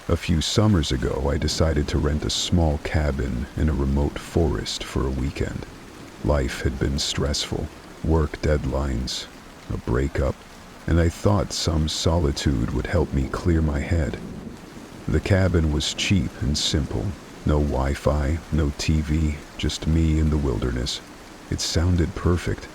A few summers ago, I decided to rent a small cabin in a remote forest for a weekend. Life had been stressful, work deadlines, a breakup, and I thought some solitude would help me clear my head. The cabin was cheap and simple. No Wi-Fi, no TV, just me in the wilderness. It sounded perfect.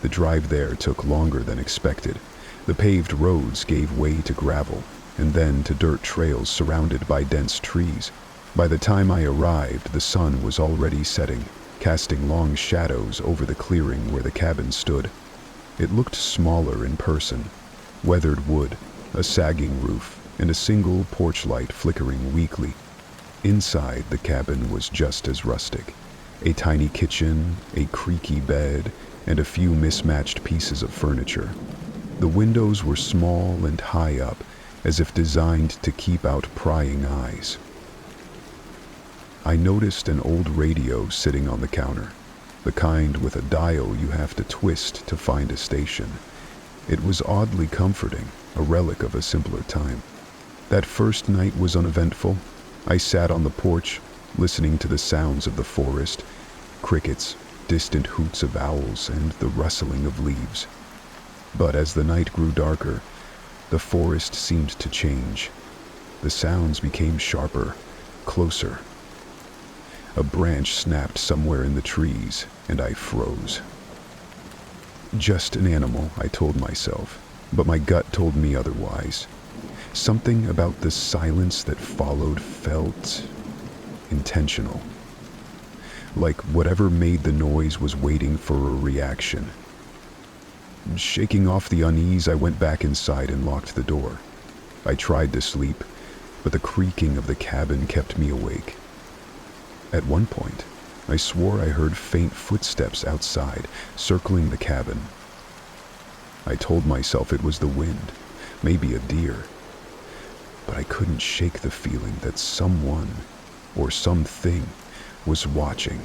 The drive there took longer than expected. The paved roads gave way to gravel, and then to dirt trails surrounded by dense trees. By the time I arrived, the sun was already setting, casting long shadows over the clearing where the cabin stood. It looked smaller in person. Weathered wood, a sagging roof, and a single porch light flickering weakly. Inside the cabin was just as rustic. A tiny kitchen, a creaky bed, and a few mismatched pieces of furniture. The windows were small and high up, as if designed to keep out prying eyes. I noticed an old radio sitting on the counter, the kind with a dial you have to twist to find a station. It was oddly comforting, a relic of a simpler time. That first night was uneventful. I sat on the porch, listening to the sounds of the forest, crickets, distant hoots of owls, and the rustling of leaves. But as the night grew darker, the forest seemed to change. The sounds became sharper, closer. A branch snapped somewhere in the trees, and I froze. Just an animal, I told myself, but my gut told me otherwise. Something about the silence that followed felt intentional. Like whatever made the noise was waiting for a reaction. Shaking off the unease, I went back inside and locked the door. I tried to sleep, but the creaking of the cabin kept me awake. At one point, I swore I heard faint footsteps outside, circling the cabin. I told myself it was the wind, maybe a deer. But I couldn't shake the feeling that someone, or something, was watching.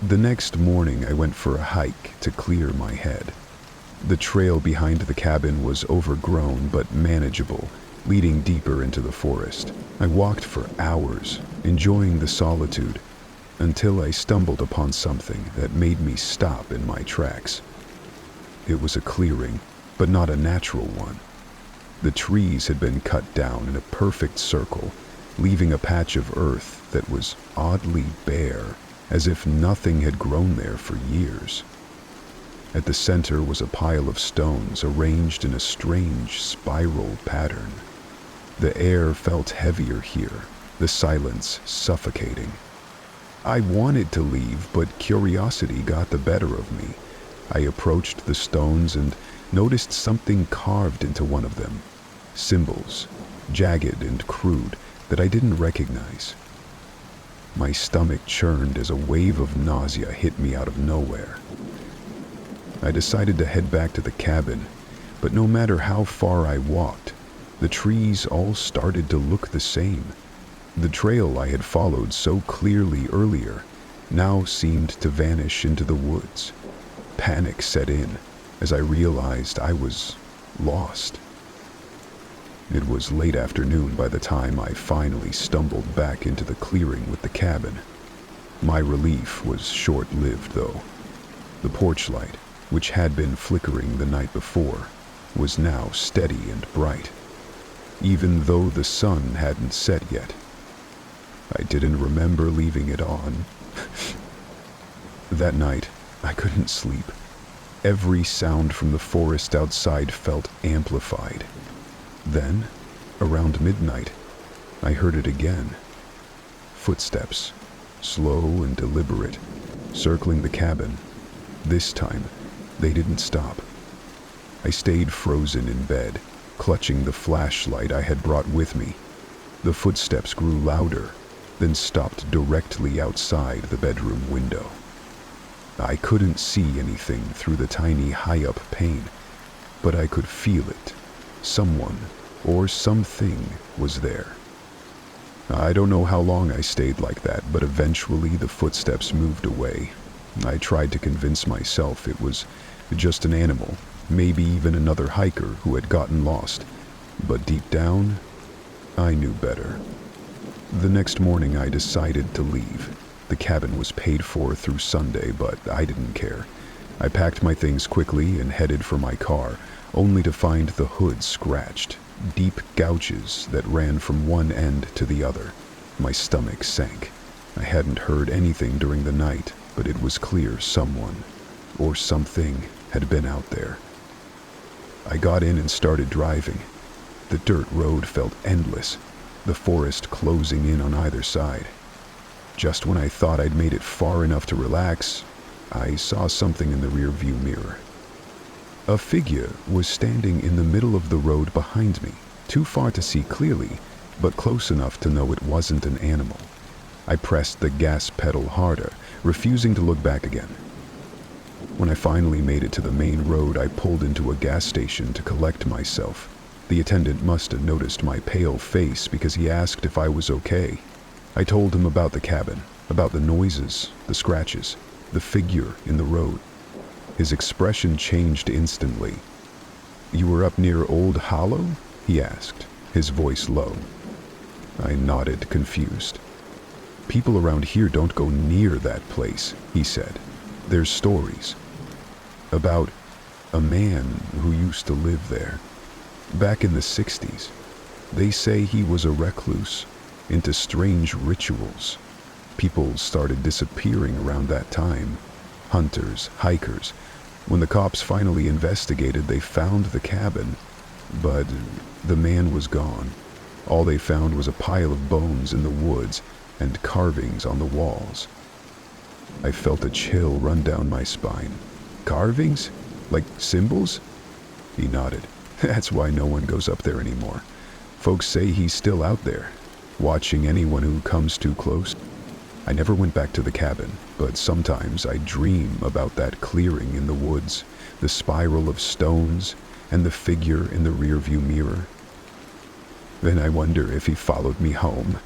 The next morning, I went for a hike to clear my head. The trail behind the cabin was overgrown but manageable, leading deeper into the forest. I walked for hours, enjoying the solitude, until I stumbled upon something that made me stop in my tracks. It was a clearing, but not a natural one. The trees had been cut down in a perfect circle, leaving a patch of earth that was oddly bare, as if nothing had grown there for years. At the center was a pile of stones arranged in a strange spiral pattern. The air felt heavier here, the silence suffocating. I wanted to leave, but curiosity got the better of me. I approached the stones and noticed something carved into one of them. Symbols, jagged and crude, that I didn't recognize. My stomach churned as a wave of nausea hit me out of nowhere. I decided to head back to the cabin, but no matter how far I walked, the trees all started to look the same. The trail I had followed so clearly earlier now seemed to vanish into the woods. Panic set in as I realized I was lost. It was late afternoon by the time I finally stumbled back into the clearing with the cabin. My relief was short-lived, though. The porch light, which had been flickering the night before, was now steady and bright, even though the sun hadn't set yet. I didn't remember leaving it on. That night, I couldn't sleep. Every sound from the forest outside felt amplified. Then, around midnight, I heard it again. Footsteps, slow and deliberate, circling the cabin. This time, they didn't stop. I stayed frozen in bed, clutching the flashlight I had brought with me. The footsteps grew louder, then stopped directly outside the bedroom window. I couldn't see anything through the tiny high-up pane, but I could feel it. Someone or something was there. I don't know how long I stayed like that, but eventually the footsteps moved away. I tried to convince myself it was just an animal, maybe even another hiker who had gotten lost. But deep down, I knew better. The next morning I decided to leave. The cabin was paid for through Sunday, but I didn't care. I packed my things quickly and headed for my car, only to find the hood scratched, deep gouges that ran from one end to the other. My stomach sank. I hadn't heard anything during the night, but it was clear someone, or something, had been out there. I got in and started driving. The dirt road felt endless, the forest closing in on either side. Just when I thought I'd made it far enough to relax, I saw something in the rearview mirror. A figure was standing in the middle of the road behind me, too far to see clearly, but close enough to know it wasn't an animal. I pressed the gas pedal harder, refusing to look back again. When I finally made it to the main road, I pulled into a gas station to collect myself. The attendant must have noticed my pale face because he asked if I was okay. I told him about the cabin, about the noises, the scratches, the figure in the road. His expression changed instantly. "You were up near Old Hollow?" he asked, his voice low. I nodded, confused. "People around here don't go near that place," he said. "There's stories about a man who used to live there. Back in the 60s, they say he was a recluse, into strange rituals. People started disappearing around that time. Hunters, hikers. When the cops finally investigated, they found the cabin, but the man was gone. All they found was a pile of bones in the woods and carvings on the walls." I felt a chill run down my spine. "Carvings? Like symbols?" He nodded. "That's why no one goes up there anymore. Folks say he's still out there, watching anyone who comes too close." I never went back to the cabin, but sometimes I dream about that clearing in the woods, the spiral of stones, and the figure in the rearview mirror. Then I wonder if he followed me home.